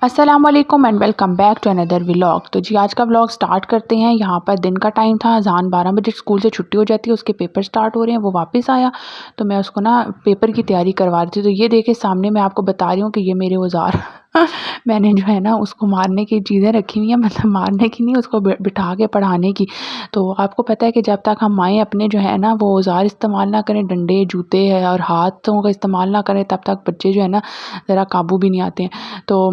अस्सलाम वालेकुम and welcome back to another vlog. तो जी आज का व्लॉग स्टार्ट करते हैं। यहाँ पर दिन का टाइम था, अज़ान 12 बजे स्कूल से छुट्टी हो जाती है, उसके पेपर स्टार्ट हो रहे हैं। वो वापस आया तो मैं उसको ना पेपर की तैयारी करवा रही थी। तो ये देखे सामने मैं आपको बता रही हूँ कि ये मेरे औजार मैंने जो है ना उसको मारने की चीज़ें रखी हुई हैं, मतलब मारने की नहीं, उसको बिठा के पढ़ाने की। तो आपको पता है कि जब तक हम माएँ अपने जो है ना वो औजार इस्तेमाल ना करें, डंडे जूते है और हाथों का इस्तेमाल ना करें, तब तक बच्चे जो है ना ज़रा काबू भी नहीं आते हैं। तो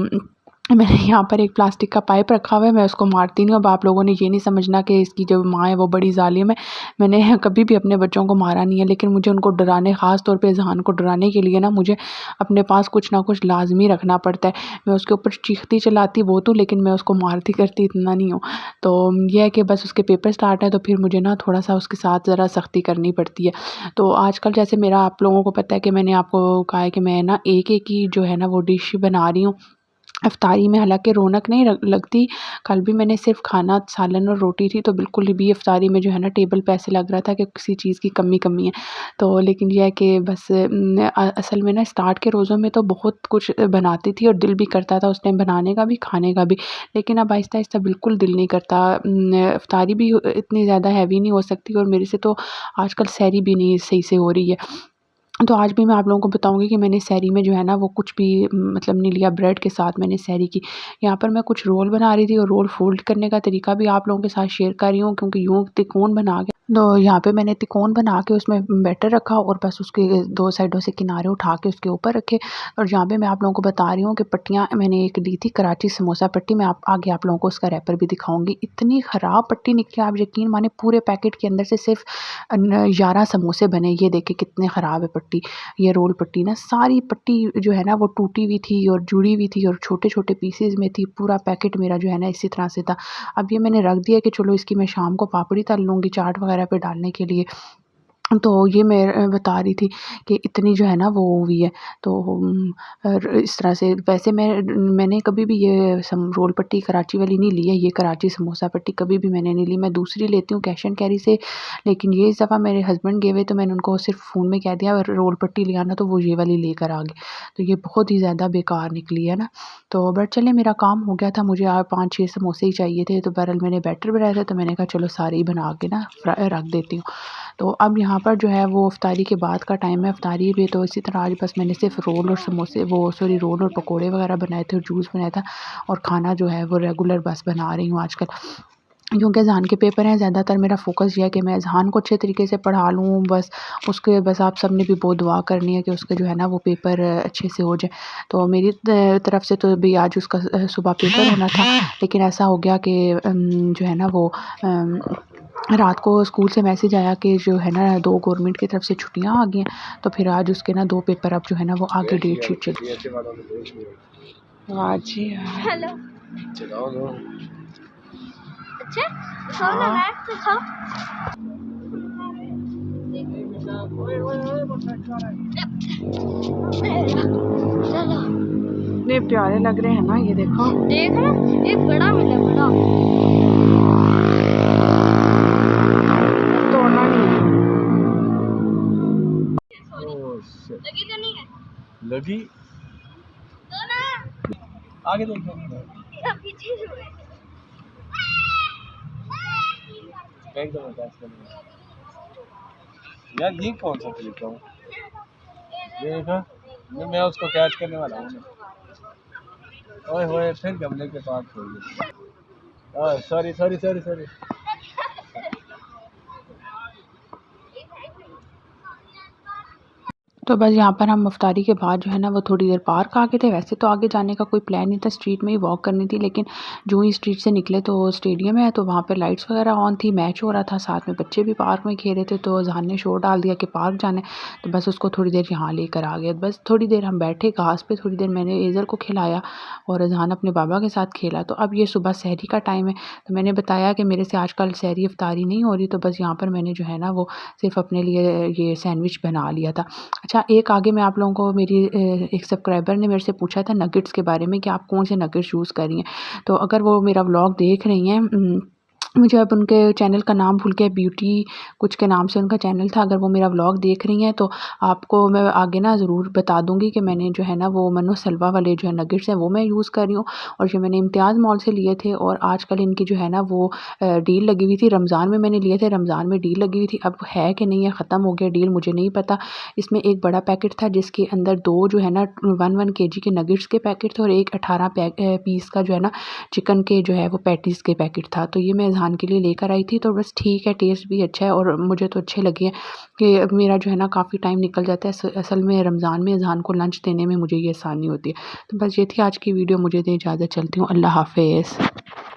मैंने यहाँ पर एक प्लास्टिक का पाइप रखा हुआ है, मैं उसको मारती नहीं हूँ। अब आप लोगों ने ये नहीं समझना कि इसकी जो माँ है वो बड़ी ज़ालिम है। मैंने कभी भी अपने बच्चों को मारा नहीं है, लेकिन मुझे उनको डराने, ख़ास तौर पे ज़हान को डराने के लिए ना मुझे अपने पास कुछ ना कुछ लाज़मी रखना पड़ता है। मैं उसके ऊपर चीखती चिल्लाती बहुत हूँ, लेकिन मैं उसको मारती करती इतना नहीं हूँ। तो ये है कि बस उसके पेपर स्टार्ट है तो फिर मुझे ना थोड़ा सा उसके साथ ज़रा सख्ती करनी पड़ती है। तो आजकल जैसे मेरा, आप लोगों को पता है कि मैंने आपको कहा है कि मैं ना एक-एक ही जो है ना वो डिश बना रही हूँ इफ्तारी में। हालाँकि रौनक नहीं लगती। कल भी मैंने सिर्फ़ खाना, सालन और रोटी थी, तो बिल्कुल भी इफ्तारी में जो है ना टेबल पे ऐसे लग रहा था कि किसी चीज़ की कमी है। तो लेकिन ये है कि बस असल में ना स्टार्ट के रोज़ों में तो बहुत कुछ बनाती थी और दिल भी करता था उस टाइम बनाने का भी, खाने का भी। लेकिन अब आहिस्ता-आहिस्ता बिल्कुल दिल नहीं करता। इफ्तारी भी इतनी ज़्यादा हैवी नहीं हो सकती और मेरे से तो आजकल सहरी भी नहीं सही से हो रही है। तो आज भी मैं आप लोगों को बताऊँगी कि मैंने सहरी में जो है ना वो कुछ भी मतलब नहीं लिया, ब्रेड के साथ मैंने सहरी की। यहाँ पर मैं कुछ रोल बना रही थी और रोल फ़ोल्ड करने का तरीका भी आप लोगों के साथ शेयर कर रही हूँ, क्योंकि यूँ तिकोन बना के, तो यहाँ पे मैंने तिकोन बना के उसमें बैटर रखा और बस उसके 2 साइडों से किनारे उठा के उसके ऊपर रखे। और यहाँ पे मैं आप लोगों को बता रही हूँ कि पट्टियाँ मैंने एक ली थी, कराची समोसा पट्टी। मैं आप आगे आप लोगों को उसका रैपर भी दिखाऊँगी। इतनी ख़राब पट्टी निकली, आप यकीन माने पूरे पैकेट के अंदर से सिर्फ़ 11 समोसे बने। ये देखें कितने ख़राब है पट्टी। ये रोल पट्टी ना, सारी पट्टी जो है ना वो टूटी हुई थी और जुड़ी हुई थी और छोटे-छोटे पीसेज़ में थी। पूरा पैकेट मेरा जो है ना इसी तरह से था। अब ये मैंने रख दिया कि चलो इसकी मैं शाम को पापड़ी तल लूँगी चाट वग़ैरह पे डालने के लिए। तो ये मैं बता रही थी कि इतनी जो है ना वो हुई है। तो इस तरह से वैसे मैंने कभी भी ये रोल पट्टी कराची वाली नहीं ली है, ये कराची समोसा पट्टी कभी भी मैंने नहीं ली। मैं दूसरी लेती हूँ कैश एंड कैरी से, लेकिन ये इस दफ़ा मेरे हस्बैंड गए हुए तो मैंने उनको सिर्फ फ़ोन में कह दिया रोल पट्टी ले आना, तो वो ये वाली लेकर आ गए। तो ये बहुत ही ज़्यादा बेकार निकली है ना। तो बट चले, मेरा काम हो गया था। मुझे 5-6 समोसे ही चाहिए थे, तो बहरहाल मैंने बैटर बनाया था, तो मैंने कहा चलो सारे ही बना के ना रख देती हूँ। तो अब यहाँ पर जो है वो इफ्तारी के बाद का टाइम है। इफ्तारी भी तो इसी तरह आज बस मैंने सिर्फ रोल और समोसे, वो सॉरी रोल और पकोड़े वगैरह बनाए थे और जूस बनाया था। और खाना जो है वो रेगुलर बस बना रही हूँ आजकल, क्योंकि अज़ान के पेपर हैं। ज़्यादातर मेरा फ़ोकस ये है कि मैं अज़ान को अच्छे तरीके से पढ़ा लूँ बस। उसके बस आप सब ने भी बहुत दुआ करनी है कि उसके जो है ना वो पेपर अच्छे से हो जाए। तो मेरी तरफ से तो भी आज उसका सुबह पेपर होना था, लेकिन ऐसा हो गया कि जो है ना वो रात को स्कूल से मैसेज आया कि जो है ना 2 गवर्नमेंट की तरफ से छुट्टियाँ आ गई हैं। तो फिर आज उसके ना 2 पेपर अब जो है ना वो आगे डेट शीट चली। हाँ जी हेलो, चलाओ दो। अच्छा दिखाओ ना, मैथ दिखाओ। चलो इतने प्यारे लग रहे हैं ना, ये देखो, देख ना, ये बड़ा मिला, बड़ा तोड़ना नहीं है। लगी तो नहीं है? लगी तो ना आगे देखो, पीछे जो है एकदम यार। ये कौन सा तरीका है? ये देखा, मैं उसको कैच करने वाला हूँ। ओए होए, फिर गमले के पास छोड़ दिया। ओए सॉरी सॉरी सॉरी सॉरी। तो बस यहाँ पर हम इफ्तारी के बाद जो है ना वो थोड़ी देर पार्क आ गए थे। वैसे तो आगे जाने का कोई प्लान नहीं था, स्ट्रीट में ही वॉक करनी थी, लेकिन जो ही स्ट्रीट से निकले तो स्टेडियम है, तो वहाँ पर लाइट्स वगैरह ऑन थी, मैच हो रहा था, साथ में बच्चे भी पार्क में खेल रहे थे। तो जहान ने शोर डाल दिया कि पार्क जाना है, तो बस उसको थोड़ी देर यहाँ लेकर आ गए। बस थोड़ी देर हम बैठे घास पे, थोड़ी देर मैंने एज़ल को खिलाया और जहान अपने बाबा के साथ खेला। तो अब ये सुबह सहरी का टाइम है, तो मैंने बताया कि मेरे से आजकल सहरी इफ्तारी नहीं हो रही, तो बस यहाँ पर मैंने जो है ना वो सिर्फ अपने लिए ये सैंडविच बना लिया था। अच्छा, एक आगे मैं आप लोगों को, मेरी एक सब्सक्राइबर ने मेरे से पूछा था नगेट्स के बारे में कि आप कौन से नगेट्स यूज़ कर रही हैं। तो अगर वो मेरा व्लॉग देख रही हैं मुझे अब उनके चैनल का नाम भूल गया, ब्यूटी कुछ के नाम से उनका चैनल था। अगर वो मेरा व्लॉग देख रही हैं तो आपको मैं आगे ना ज़रूर बता दूँगी कि मैंने जो है ना वो मन्नो सलवा वाले जो है नगेट्स हैं वो मैं यूज़ कर रही हूँ, और जो मैंने इम्तियाज़ मॉल से लिए थे, और आजकल इनकी जो है ना वो डील लगी हुई थी। रमज़ान में मैंने लिए थे, रमज़ान में डील लगी हुई थी। अब है कि नहीं है, ख़त्म हो गया डील, मुझे नहीं पता। इसमें एक बड़ा पैकेट था जिसके अंदर 2 जो है ना 1 केजी के नगेट्स के पैकेट थे, और एक 18 पीस का जो है ना चिकन के जो है वो पैटीज़ के पैकेट था। तो ये मैं अज़हान के लिए लेकर आई थी, तो बस ठीक है, टेस्ट भी अच्छा है और मुझे तो अच्छे लगे हैं कि मेरा जो है ना काफ़ी टाइम निकल जाता है। असल में रमज़ान में अज़हान को लंच देने में मुझे ये आसानी होती है। तो बस ये थी आज की वीडियो, मुझे दें इजाज़त, चलती हूँ। अल्लाह हाफ़िज़।